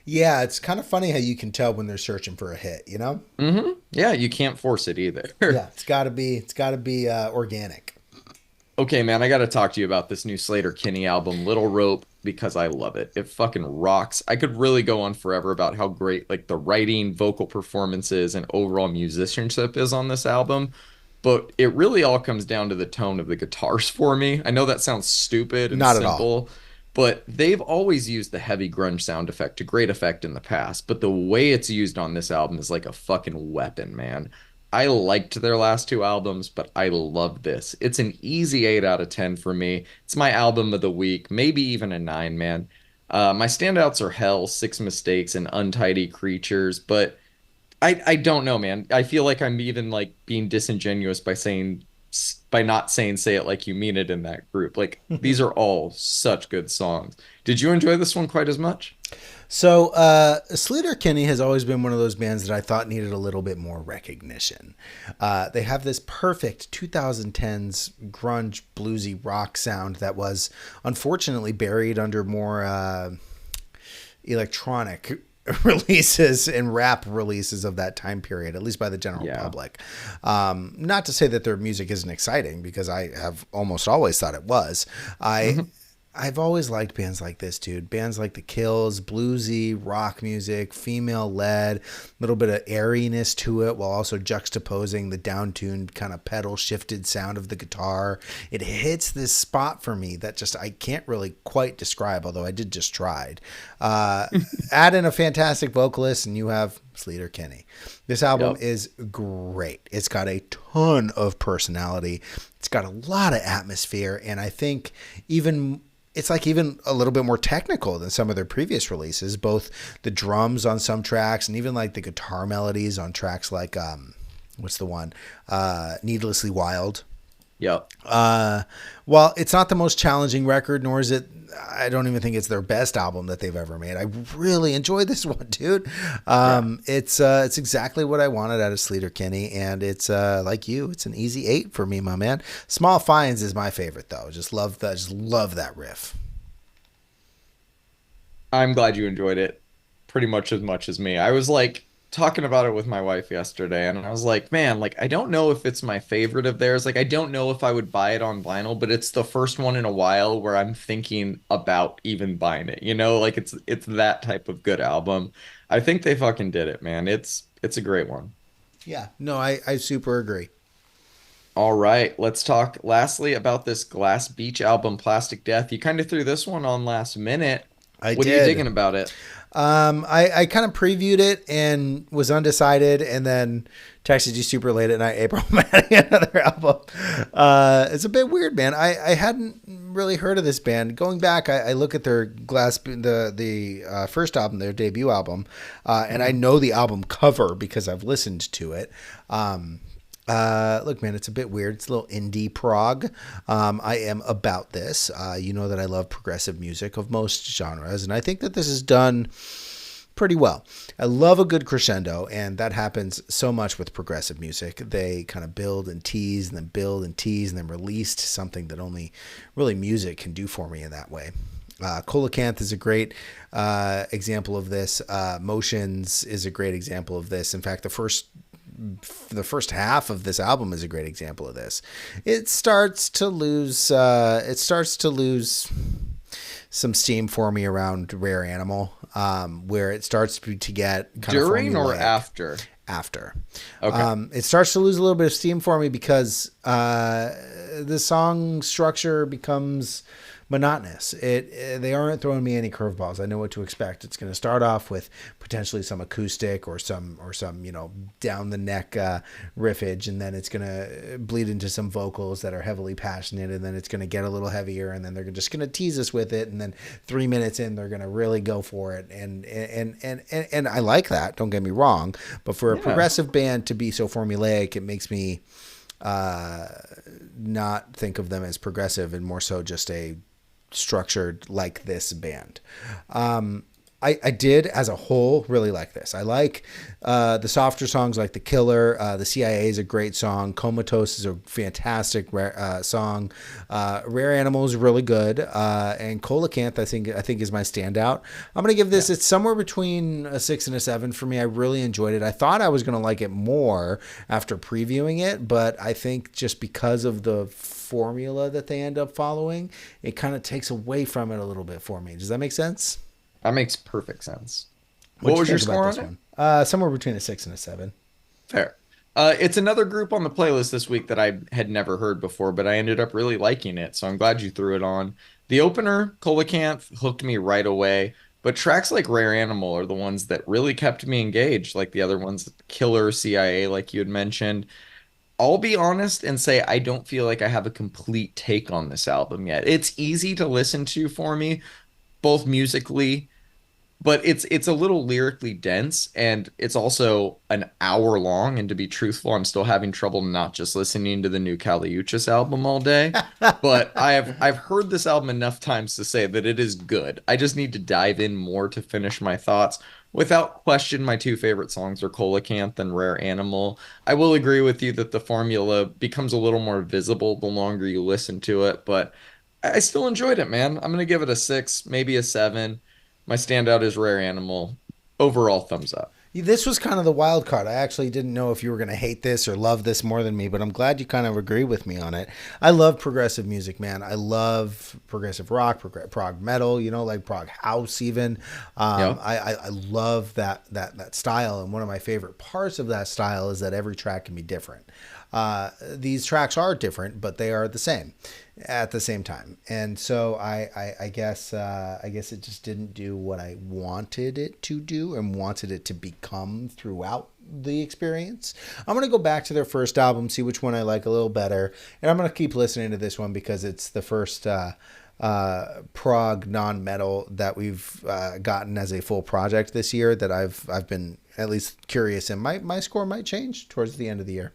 Yeah, it's kind of funny how you can tell when they're searching for a hit, you know? Yeah, you can't force it either. Yeah, it's got to be organic. Okay, man, I got to talk to you about this new Sleater-Kinney album, Little Rope, because I love it. It fucking rocks. I could really go on forever about how great like the writing, vocal performances, and overall musicianship is on this album, but it really all comes down to the tone of the guitars for me. I know that sounds stupid and Not at all. simple, but they've always used the heavy grunge sound effect to great effect in the past, but the way it's used on this album is like a fucking weapon, man. I liked their last two albums, but I love this. It's an easy 8 out of 10 for me. It's my album of the week, maybe even a 9, man. My standouts are Hell, Six Mistakes, and Untidy Creatures, but I don't know, man. I feel like I'm even like being disingenuous by saying by not saying say it like you mean it in that group. Like these are all such good songs. Did you enjoy this one quite as much? So, Sleater-Kinney has always been one of those bands that I thought needed a little bit more recognition. They have this perfect 2010s grunge bluesy rock sound that was unfortunately buried under more electronic releases and rap releases of that time period, at least by the general Yeah. public. Not to say that their music isn't exciting, because I have almost always thought it was. Mhm. I've always liked bands like this, dude. Bands like The Kills, bluesy rock music, female led, a little bit of airiness to it while also juxtaposing the down-tuned kind of pedal shifted sound of the guitar. It hits this spot for me that just I can't really quite describe, although I did just tried. Add in a fantastic vocalist and you have Sleater-Kinney. This album Yep. is great. It's got a ton of personality. It's got a lot of atmosphere, and I think even it's like even a little bit more technical than some of their previous releases. Both the drums on some tracks and even like the guitar melodies on tracks like what's the one? Needlessly Wild. Yep. While it's not the most challenging record, nor is it, I don't even think it's their best album that they've ever made. I really enjoyed this one, dude. Yeah. It's exactly what I wanted out of Sleater-Kinney, and it's like you, it's an easy 8 for me, my man. Small Finds is my favorite though. Just love that riff. I'm glad you enjoyed it pretty much as me. I was like talking about it with my wife yesterday, and I was like, man, like I don't know if it's my favorite of theirs. Like I don't know if I would buy it on vinyl, but it's the first one in a while where I'm thinking about even buying it. You know, like it's that type of good album. I think they fucking did it, man. It's a great one. Yeah, no, I super agree. All right, let's talk lastly about this Glass Beach album, Plastic Death. You kind of threw this one on last minute. I What are you did. digging about it? I kind of previewed it and was undecided, and then texted you super late at night, April, I'm adding another album. It's a bit weird, man. I hadn't really heard of this band. Going back, I look at their the first album, their debut album, and I Mhm. know the album cover because I've listened to it. Look, man, it's a bit weird. It's a little indie prog. I am about this. You know that I love progressive music of most genres, and I think that this is done pretty well. I love a good crescendo, and that happens so much with progressive music. They kind of build and tease, and then build and tease, and then release to something that only really music can do for me in that way. Colacanth is a great example of this. Motions is a great example of this. In fact, the first half of this album is a great example of this. It starts to lose some steam for me around Rare Animal, where it starts to get kind of During or formulaic after? after. Okay. It starts to lose a little bit of steam for me because the song structure becomes monotonous. They aren't throwing me any curveballs. I know what to expect. It's going to start off with potentially some acoustic or some down the neck riffage, and then it's going to bleed into some vocals that are heavily passionate, and then it's going to get a little heavier, and then they're just going to tease us with it, and then 3 minutes in they're going to really go for it, and I like that. Don't get me wrong, but for a Yeah. progressive band to be so formulaic, it makes me not think of them as progressive and more so just a structured like this band. I did as a whole really like this. I like the softer songs like The Killer. The CIA is a great song. Comatose is a fantastic song. Rare Animal is really good. And Coelacanth, I think is my standout. I'm gonna give this. Yeah. It's somewhere between a 6 and a 7 for me. I really enjoyed it. I thought I was gonna like it more after previewing it, but I think just because of the formula that they end up following, it kind of takes away from it a little bit for me. Does that make sense? That makes perfect sense. What What you was your think about score on this it? one? Somewhere between a 6 and a 7. Fair. It's another group on the playlist this week that I had never heard before, but I ended up really liking it, so I'm glad you threw it on. The opener, Coelacanth, hooked me right away, but tracks like Rare Animal are the ones that really kept me engaged, like the other ones, Killer, CIA, like you had mentioned. I'll be honest and say I don't feel like I have a complete take on this album yet. It's easy to listen to for me, both musically, but it's a little lyrically dense, and it's also an hour long, and to be truthful, I'm still having trouble not just listening to the new Caliuchis album all day. But I've heard this album enough times to say that it is good. I just need to dive in more to finish my thoughts. Without question, my two favorite songs are Coelacanth and Rare Animal. I will agree with you that the formula becomes a little more visible the longer you listen to it, but I still enjoyed it, man. I'm gonna give it a 6, maybe a 7. My standout is Rare Animal. Overall, thumbs up. This was kind of the wild card. I actually didn't know if you were going to hate this or love this more than me, but I'm glad you kind of agree with me on it. I love progressive music, man. I love progressive rock, prog metal, like prog house, even. Yeah. I love that style, and one of my favorite parts of that style is that every track can be different. These tracks are different, but they are the same at the same time. And so I guess it just didn't do what I wanted it to do and wanted it to become throughout the experience. I'm going to go back to their first album, see which one I like a little better. And I'm going to keep listening to this one because it's the first prog non-metal that we've gotten as a full project this year that I've been at least curious, and my score might change towards the end of the year.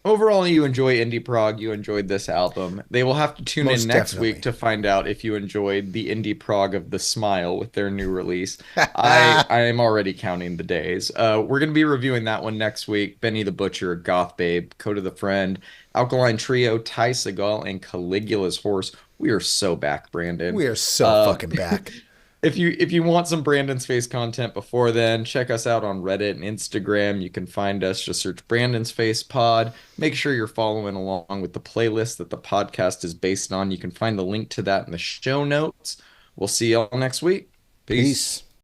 Overall, you enjoy indie prog. You enjoyed this album. They will have to tune in Most next week definitely. to find out if you enjoyed the indie prog of The Smile with their new release. I am already counting the days. We're going to be reviewing that one next week. Benny the Butcher, Goth Babe, Coda the Friend, Alkaline Trio, Ty Segall, and Caligula's Horse. We are so back, Brandon. We are so Uh, fucking back. if you want some Brandon's Face content before then, check us out on Reddit and Instagram. You can find us, just search Brandon's Face Pod. Make sure you're following along with the playlist that the podcast is based on. You can find the link to that in the show notes. We'll see y'all next week. Peace. Peace.